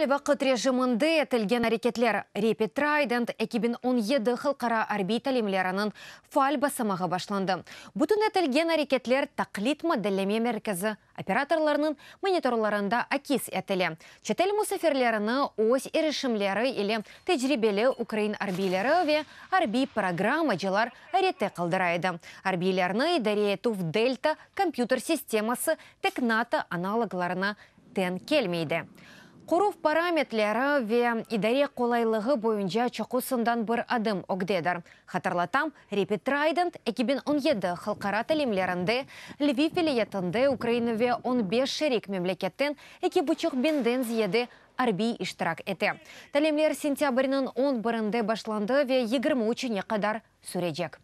Фаль вақыт режимінде етілген әрекетлер Rapid Trident 2017 қылқара орбит әлемлерінің фаль басымағы башланды. Бұтын етілген әрекетлер тақлит моделлеме меркезі операторларының мониторларында акис етілі. Четел мұсаферлеріні ось ерішімлері или тәжірибелі Украин арбилері ве арби программачылар әреті қылдырайды. Арбилеріні идаре туф дельта компьютер системасы текната аналогларына тен келмейді. Құруф параметрлері ве идаре қолайлығы бойынша чоқусындан бір адым огдедар. Хатарлатам, Rapid Trident 2017 халқара тәлемлерінде Львив вилаятында Украина ве 15 шерик мемлекеттен 2,5 бенден зиеді арби иштирак еті. Тәлемлер сентябрінің 11-інде башланды ве 23-не қадар сүрежек.